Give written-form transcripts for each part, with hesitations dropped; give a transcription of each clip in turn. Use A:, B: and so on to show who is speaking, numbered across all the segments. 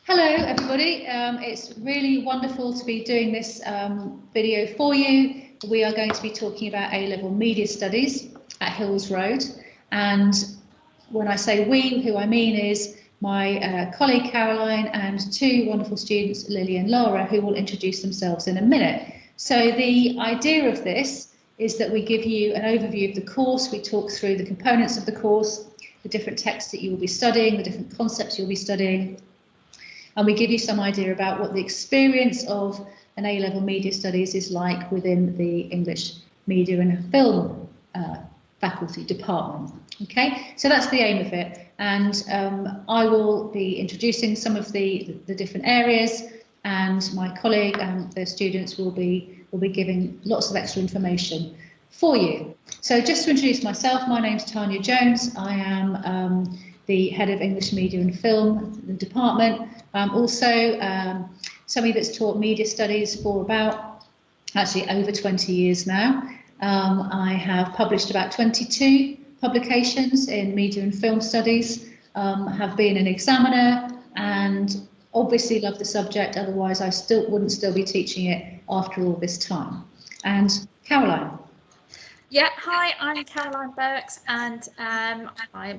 A: Hello everybody, it's really wonderful to be doing this video for you. We are going to be talking about A-level media studies at Hills Road, and when I say we, who I mean is my colleague Caroline and two wonderful students, Lily and Laura, who will introduce themselves in a minute. So the idea of this is that we give you an overview of the course, we talk through the components of the course, the different texts that you will be studying, the different concepts you'll be studying, and we give you some idea about what the experience of an A-level media studies is like within the English Media and Film faculty department. Okay, so that's the aim of it, and I will be introducing some of the different areas, and my colleague and the students will be giving lots of extra information for you. So just to introduce myself, my name's Tanya Jones. I am the head of English Media and Film, the department. I'm also somebody that's taught media studies for about, actually over 20 years now. I have published about 22 publications in media and film studies, have been an examiner, and obviously love the subject, otherwise I wouldn't still be teaching it after all this time. And Caroline.
B: Yeah, hi, I'm Caroline Burks, and I'm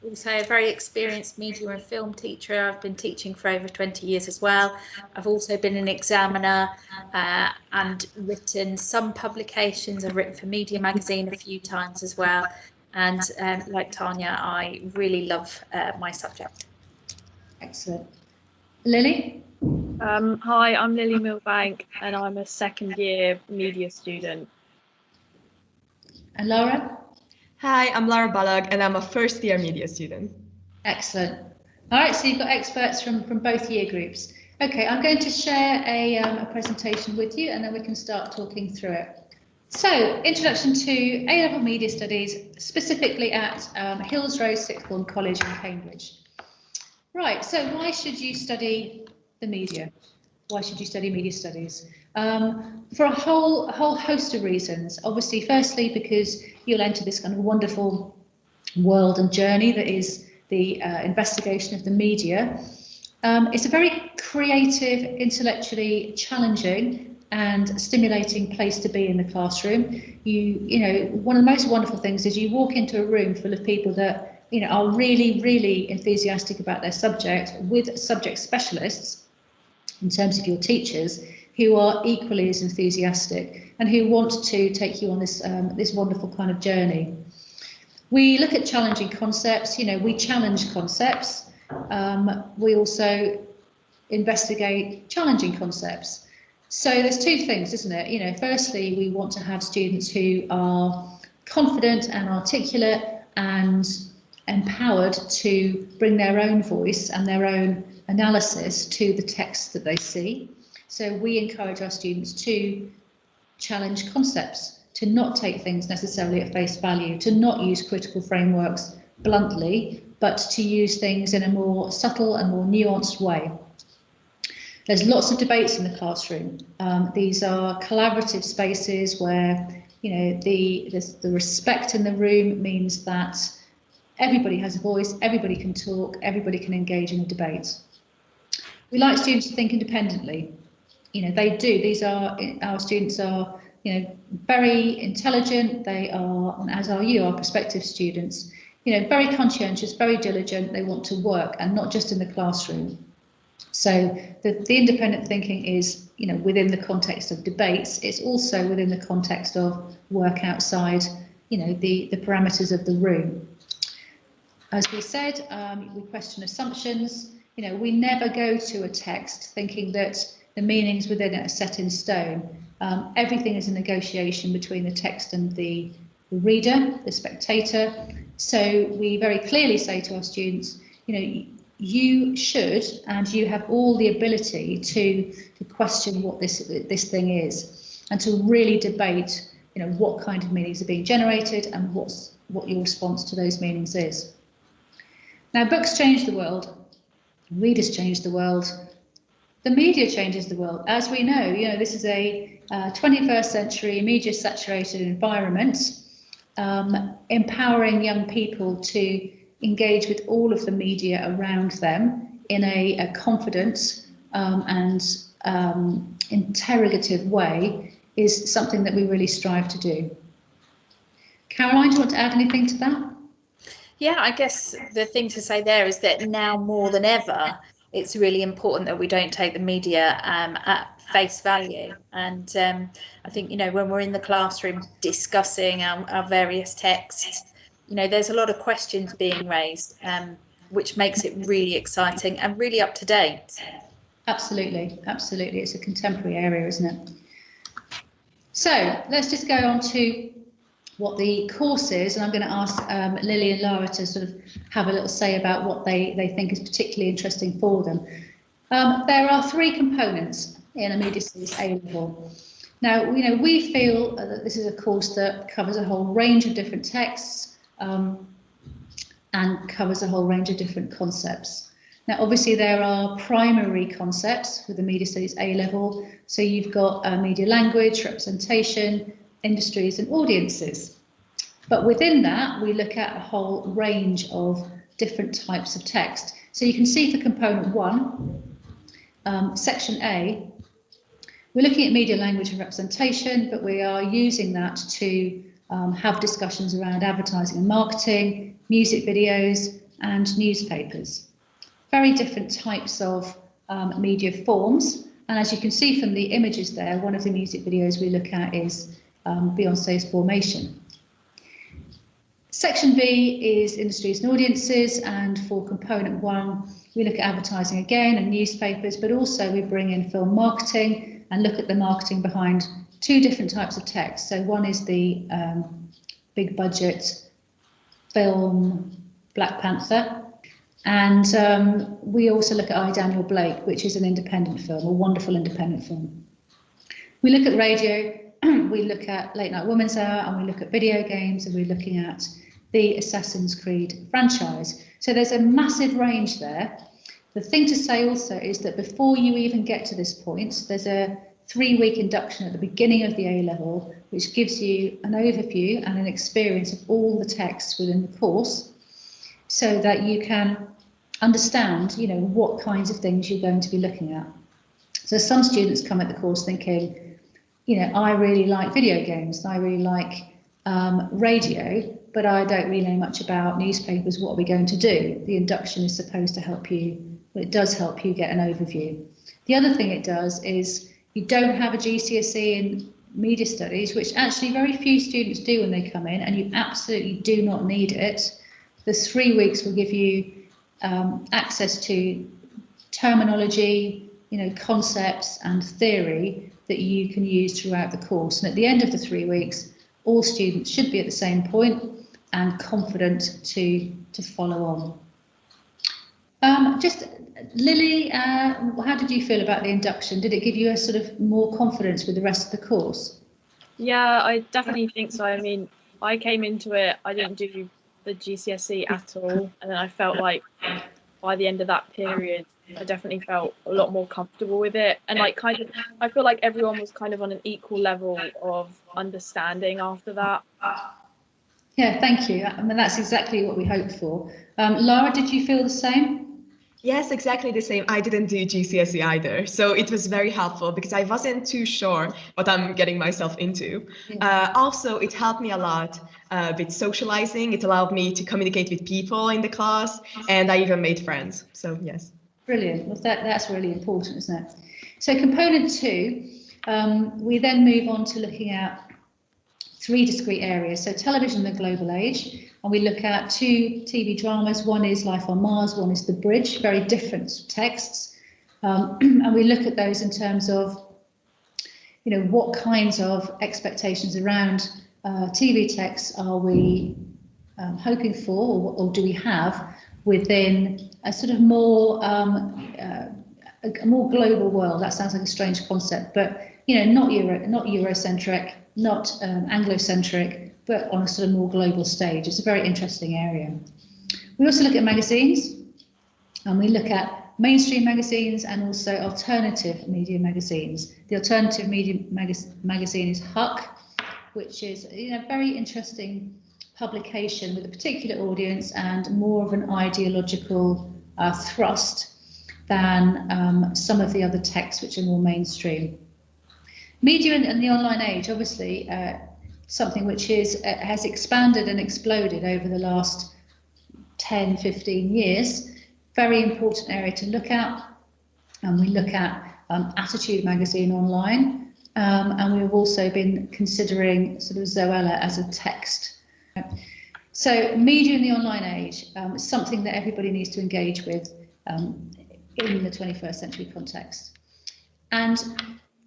B: also a very experienced media and film teacher. I've been teaching for over 20 years as well. I've also been an examiner and written some publications. I've written for Media Magazine a few times as well. And like Tanya, I really love my subject.
A: Excellent. Lily?
C: Hi, I'm Lily Milbank, and I'm a second year media student.
A: And Laura?
D: Hi, I'm Laura Ballag, and I'm a first year media student.
A: Excellent. All right, so you've got experts from both year groups. Okay, I'm going to share a presentation with you, and then we can start talking through it. So, introduction to A-level media studies, specifically at Hills Road Sixth Form College in Cambridge. Right, so why should you study the media? Why should you study media studies? For a whole host of reasons. Obviously, firstly, because you'll enter this kind of wonderful world and journey that is the investigation of the media. It's a very creative, intellectually challenging and stimulating place to be in the classroom. You know, one of the most wonderful things is you walk into a room full of people that are really, really enthusiastic about their subject, with subject specialists in terms of your teachers who are equally as enthusiastic and who want to take you on this this wonderful kind of journey. We look at challenging concepts, we challenge concepts. We also investigate challenging concepts. So there's two things, isn't it? Firstly, we want to have students who are confident and articulate and empowered to bring their own voice and their own analysis to the text that they see. So we encourage our students to challenge concepts, to not take things necessarily at face value, to not use critical frameworks bluntly, but to use things in a more subtle and more nuanced way. There's lots of debates in the classroom. These are collaborative spaces where the respect in the room means that everybody has a voice, everybody can talk, everybody can engage in a debate. We like students to think independently. They do. Our students are, very intelligent. They are, and as are you, our prospective students, very conscientious, very diligent. They want to work, and not just in the classroom. So the independent thinking is, within the context of debates. It's also within the context of work outside, the parameters of the room. As we said, we question assumptions. We never go to a text thinking that the meanings within it are set in stone. Everything is a negotiation between the text and the reader, the spectator. So we very clearly say to our students, you should, and you have all the ability to question what this thing is, and to really debate, what kind of meanings are being generated and what your response to those meanings is. Now, books change the world, readers change the world, the media changes the world. As we know, this is a 21st century media saturated environment, empowering young people to engage with all of the media around them in a confident, and interrogative way is something that we really strive to do. Caroline, do you want to add anything to that?
B: Yeah, I guess the thing to say there is that now more than ever, it's really important that we don't take the media at face value. And I think, when we're in the classroom discussing our various texts, there's a lot of questions being raised, which makes it really exciting and really up to date.
A: Absolutely, absolutely. It's a contemporary area, isn't it? So let's just go on to what the course is, and I'm going to ask Lily and Lara to sort of have a little say about what they think is particularly interesting for them. There are 3 components in a Media Studies A-level. Now, we feel that this is a course that covers a whole range of different texts and covers a whole range of different concepts. Now, obviously, there are primary concepts with the Media Studies A-level. So you've got media language, representation, industries and audiences. But within that, we look at a whole range of different types of text. So you can see for component 1, section A, we're looking at media language and representation, but we are using that to have discussions around advertising and marketing, music videos and newspapers. Very different types of media forms. And as you can see from the images there, one of the music videos we look at is Beyonce's Formation. Section B is industries and audiences, and for component 1, we look at advertising again and newspapers, but also we bring in film marketing and look at the marketing behind 2 different types of text. So one is the big budget film Black Panther, and we also look at I, Daniel Blake, which is an independent film, a wonderful independent film. We look at radio, we look at Late Night Women's Hour, and we look at video games, and we're looking at the Assassin's Creed franchise. So there's a massive range there. The thing to say also is that before you even get to this point, there's a 3-week induction at the beginning of the A-level, which gives you an overview and an experience of all the texts within the course, so that you can understand, what kinds of things you're going to be looking at. So some students come at the course thinking, I really like video games, I really like radio, but I don't really know much about newspapers. What are we going to do? The induction is supposed to help you, but it does help you get an overview. The other thing it does is you don't have a GCSE in media studies, which actually very few students do when they come in, and you absolutely do not need it. The 3 weeks will give you access to terminology, concepts and theory that you can use throughout the course. And at the end of the 3 weeks, all students should be at the same point and confident to follow on. Just Lily, how did you feel about the induction? Did it give you a sort of more confidence with the rest of the course?
C: Yeah, I definitely think so. I mean, I came into it, I didn't do the GCSE at all, and then I felt like by the end of that period, I definitely felt a lot more comfortable with it, and I feel like everyone was kind of on an equal level of understanding after that.
A: Yeah, thank you. I mean, that's exactly what we hoped for. Lara, did you feel the same?
D: Yes, exactly the same. I didn't do GCSE either, so it was very helpful because I wasn't too sure what I'm getting myself into.
A: Yeah.
D: Also, it helped me a lot with socializing. It allowed me to communicate with people in the class, and I even made friends. So yes.
A: Brilliant. Well, that's really important, isn't it? So component 2, we then move on to looking at 3 discrete areas. So television and the global age. And we look at 2 TV dramas. One is Life on Mars, one is The Bridge, very different texts. And we look at those in terms of, what kinds of expectations around TV texts are we hoping for, or do we have within a sort of more a more global world. That sounds like a strange concept, but not Eurocentric, not Anglocentric, but on a sort of more global stage. It's a very interesting area. We also look at magazines, and we look at mainstream magazines and also alternative media magazines. The alternative media magazine is Huck, which is a very interesting publication with a particular audience and more of an ideological thrust. than some of the other texts which are more mainstream. Media and the online age, obviously, something which has expanded and exploded over the last 10, 15 years. Very important area to look at. And we look at Attitude magazine online, and we've also been considering sort of Zoella as a text. So media in the online age is something that everybody needs to engage with in the 21st century context. And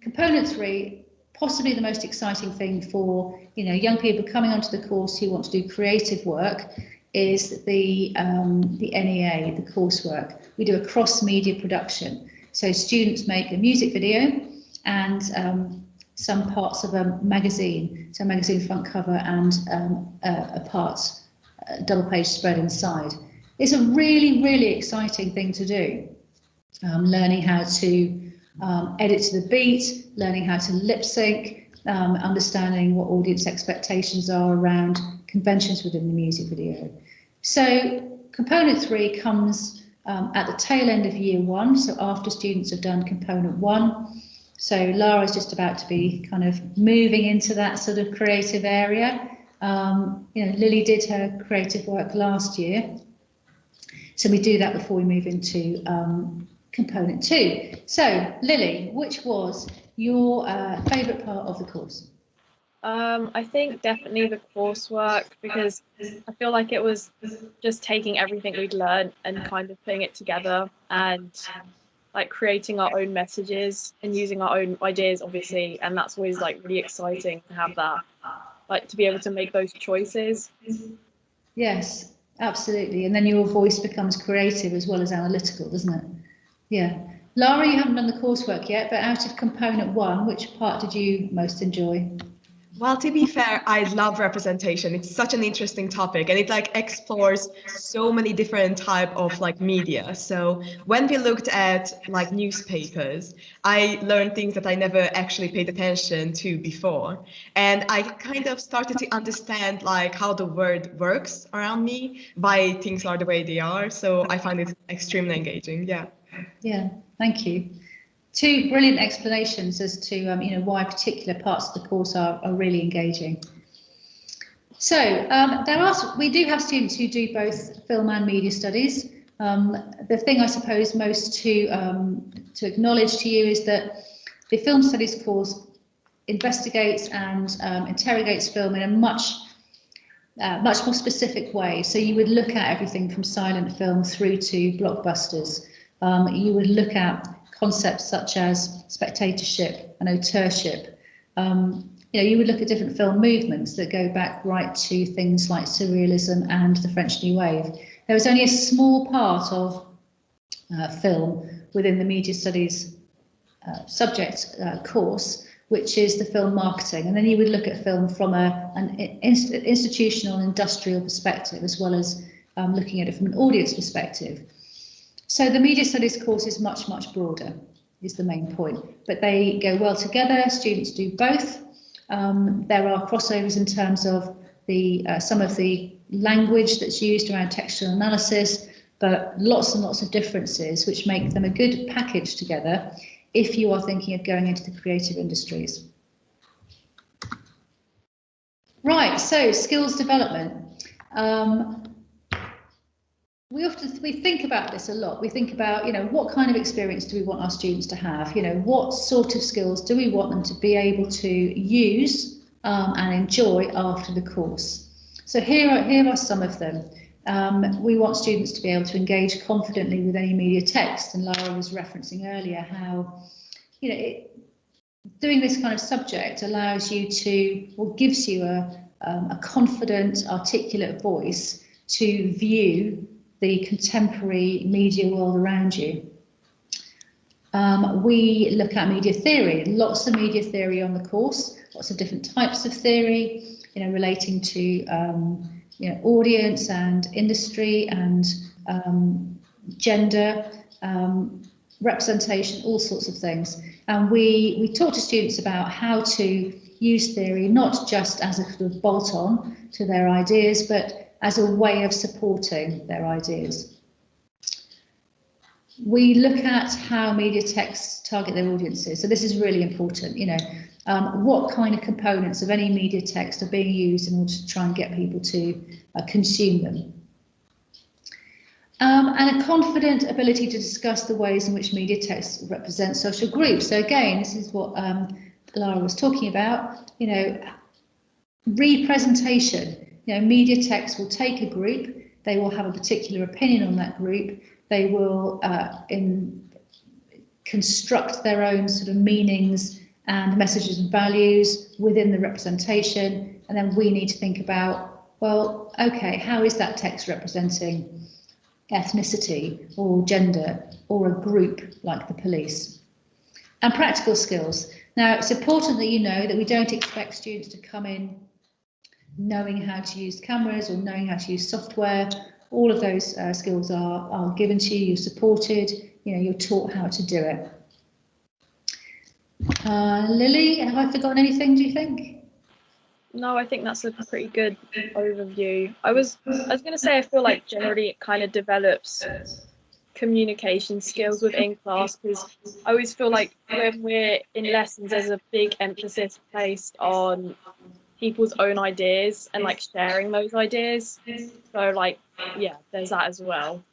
A: component 3, possibly the most exciting thing for young people coming onto the course who want to do creative work, is the NEA, the coursework. We do a cross-media production. So students make a music video and some parts of a magazine, so a magazine front cover and a double-page spread inside. It's a really, really exciting thing to do. Learning how to edit to the beat, learning how to lip sync, understanding what audience expectations are around conventions within the music video. So component 3 comes at the tail end of year 1, so after students have done component 1. So Lara's just about to be kind of moving into that sort of creative area. Lily did her creative work last year, so we do that before we move into component 2. So Lily, which was your favourite part of the course?
C: I think definitely the coursework, because I feel like it was just taking everything we'd learned and kind of putting it together and like creating our own messages and using our own ideas, obviously. And that's always like really exciting to have that, like to be able to make those choices.
A: Yes, absolutely. And then your voice becomes creative as well as analytical, doesn't it? Yeah. Lara, you haven't done the coursework yet, but out of component 1, which part did you most enjoy?
D: Well, to be fair, I love representation. It's such an interesting topic, and it like explores so many different type of like media. So when we looked at like newspapers, I learned things that I never actually paid attention to before. And I kind of started to understand like how the world works around me, why things are the way they are. So I find it extremely engaging. Yeah.
A: Yeah, thank you. 2 brilliant explanations as to why particular parts of the course are really engaging. So we do have students who do both film and media studies. The thing I suppose most to acknowledge to you is that the film studies course investigates and interrogates film in a much more specific way. So you would look at everything from silent film through to blockbusters. You would look at concepts such as spectatorship and auteurship. You would look at different film movements that go back right to things like surrealism and the French New Wave. There was only a small part of film within the media studies subject course, which is the film marketing. And then you would look at film from an institutional and industrial perspective, as well as looking at it from an audience perspective. So the media studies course is much, much broader, is the main point, but they go well together. Students do both. There are crossovers in terms of some of the language that's used around textual analysis, but lots and lots of differences which make them a good package together if you are thinking of going into the creative industries. Right, so skills development. We think about this a lot. We think about, what kind of experience do we want our students to have? What sort of skills do we want them to be able to use and enjoy after the course? So here are some of them. We want students to be able to engage confidently with any media text, and Lara was referencing earlier how, doing this kind of subject allows you to, or gives you a confident, articulate voice to view the contemporary media world around you. We look at media theory, lots of media theory on the course, lots of different types of theory, relating to audience and industry and gender, representation, all sorts of things. And we talk to students about how to use theory, not just as a sort of bolt-on to their ideas, but as a way of supporting their ideas. we look at how media texts target their audiences. So this is really important, you know, what kind of components of any media text are being used in order to try and get people to consume them. And a confident ability to discuss the ways in which media text represents social groups. So again, this is what Lara was talking about, you know, representation. You know, media text will take a group, they will have a particular opinion on that group, they will construct their own sort of meanings and messages and values within the representation, and then we need to think about, well, okay, how is that text representing ethnicity or gender or a group like the police? And practical skills. Now, it's important that you know that we don't expect students to come in knowing how to use cameras or knowing how to use software. All of those skills are given to you, you're supported, you know, you're taught how to do it. Lily, have I forgotten anything, do you think?
C: No, I think that's a pretty good overview. I was going to say, I feel like generally it kind of develops communication skills within class, because I always feel like when we're in lessons, there's a big emphasis placed on people's own ideas and like sharing those ideas. So like, yeah, there's that as well.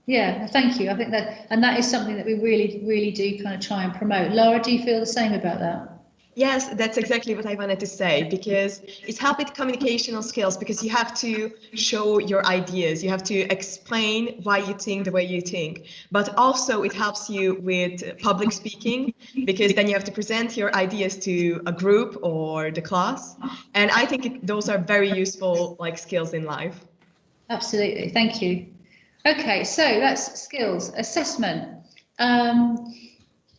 A: Yeah, thank you. I think that, and that is something that we really do kind of try and promote. Laura, do you feel the same about that?
D: Yes, that's exactly what I wanted to say, because it's helped with communicational skills, because you have to show your ideas, you have to explain why you think the way you think, but also it helps you with public speaking, because then you have to present your ideas to a group or the class, and I think those are very useful like skills in life.
A: Absolutely, thank you. Okay, so that's skills. Assessment.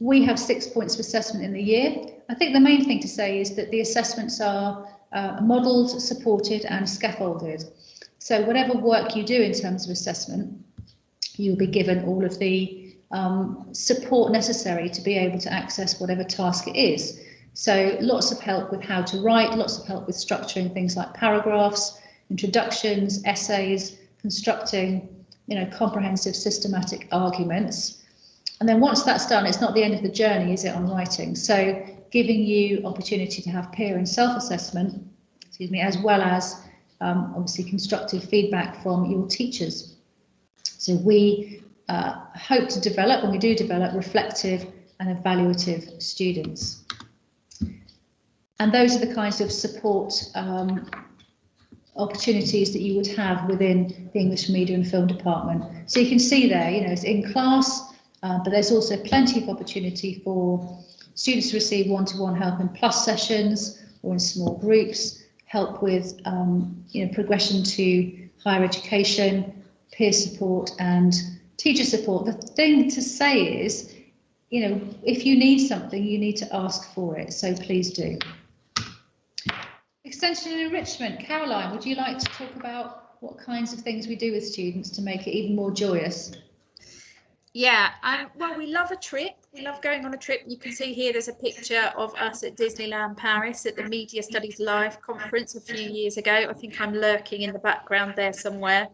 A: We have 6 points of assessment in the year. I think the main thing to say is that the assessments are modelled, supported and scaffolded. So whatever work you do in terms of assessment, you'll be given all of the support necessary to be able to access whatever task it is. So lots of help with how to write, lots of help with structuring things like paragraphs, introductions, essays, constructing, you know, comprehensive systematic arguments. And then once that's done, it's not the end of the journey, is it, on writing? So giving you opportunity to have peer and self-assessment, excuse me, as well as obviously constructive feedback from your teachers. So we hope to develop, and we do develop, reflective and evaluative students. And those are the kinds of support opportunities that you would have within the English Media and Film department. So you can see there, you know, it's in class, but there's also plenty of opportunity for students to receive one-to-one help in plus sessions or in small groups, help with you know, progression to higher education, peer support and teacher support. The thing to say is, you know, if you need something, you need to ask for it, so please do. Extension and enrichment. Caroline, would you like to talk about what kinds of things we do with students to make it even more joyous?
B: Yeah, well, we love a trip. We love going on a trip. You can see here there's a picture of us at Disneyland Paris at the Media Studies Live conference a few years ago. I think I'm lurking in the background there somewhere.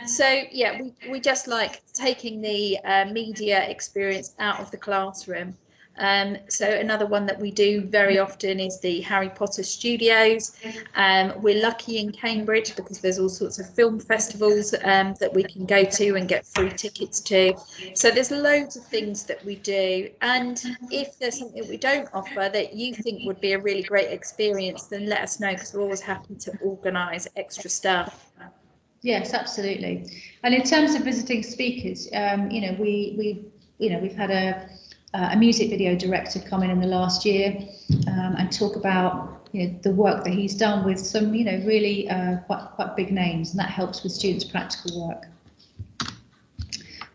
B: So yeah, we just like taking the media experience out of the classroom. So another one that we do very often is the Harry Potter Studios. We're lucky in Cambridge because there's all sorts of film festivals that we can go to and get free tickets to. So there's loads of things that we do. And if there's something we don't offer that you think would be a really great experience, then let us know, because we're always happy to organise extra stuff.
A: Yes, absolutely. And in terms of visiting speakers, you know, we've had a music video director come in the last year and talk about, you know, the work that he's done with some, you know, really quite big names, and that helps with students' practical work.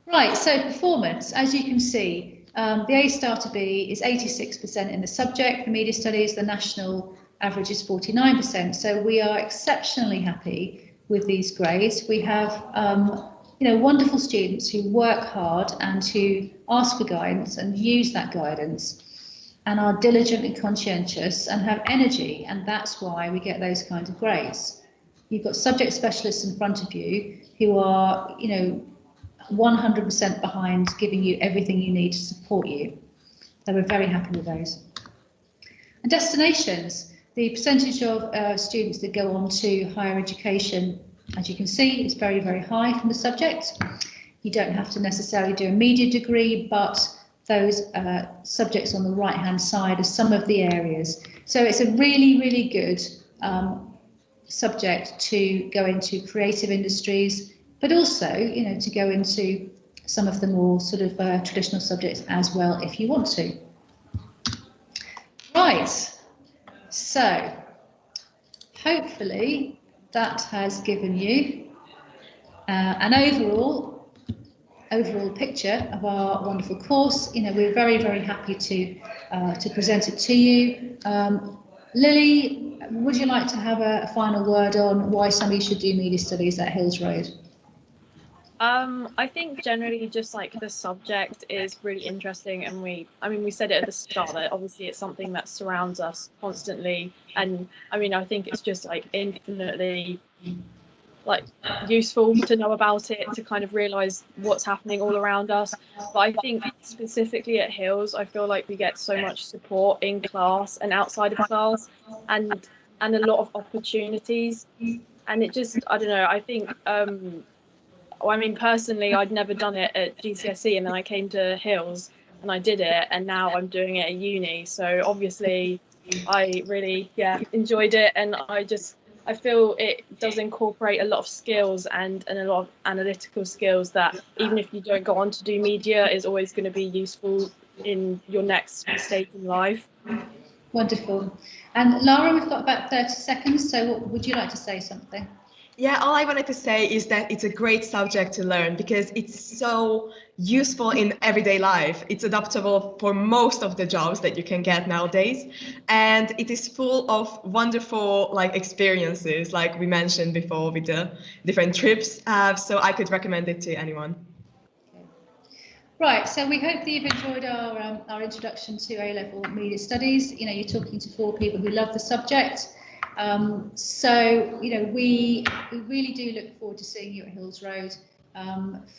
A: Right, so performance, as you can see, the A star to B is 86% in the subject, the media studies, the national average is 49%. So we are exceptionally happy with these grades. We have you know, wonderful students who work hard and who ask for guidance and use that guidance and are diligent and conscientious and have energy, and that's why we get those kinds of grades. You've got subject specialists in front of you who are, you know, 100% behind giving you everything you need to support you. So we're very happy with those. And destinations, the percentage of students that go on to higher education, as you can see, is very, very high from the subject. You don't have to necessarily do a media degree, but those subjects on the right-hand side are some of the areas. So it's a really, really good subject to go into creative industries, but also, you know, to go into some of the more sort of traditional subjects as well, if you want to. Right, so hopefully that has given you an overall picture of our wonderful course. You know, we're very, very happy to present it to you. Lily, would you like to have a final word on why somebody should do media studies at Hills Road?
C: I think generally just like the subject is really interesting, and we said it at the start that obviously it's something that surrounds us constantly, and I mean I think it's just like infinitely like useful to know about it, to kind of realize what's happening all around us. But I think specifically at Hills, I feel like we get so much support in class and outside of class, and a lot of opportunities, and it just, I don't know, I think I mean, personally, I'd never done it at GCSE, and then I came to Hills and I did it, and now I'm doing it at uni. So obviously, I really, enjoyed it, and I feel it does incorporate a lot of skills and a lot of analytical skills that even if you don't go on to do media, is always going to be useful in your next stage in life.
A: Wonderful. And Lara, we've got about 30 seconds, so would you like to say something?
D: Yeah, all I wanted to say is that it's a great subject to learn because it's so useful in everyday life. It's adaptable for most of the jobs that you can get nowadays. And it is full of wonderful experiences, like we mentioned before with the different trips. So I could recommend it to anyone.
A: Right, so we hope that you've enjoyed our introduction to A-level media studies. You know, you're talking to 4 people who love the subject. So, you know, we really do look forward to seeing you at Hills Road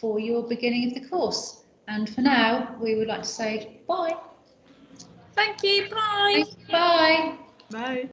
A: for your beginning of the course. And for now, we would like to say bye.
B: Thank you. Bye.
A: Bye.
D: Bye.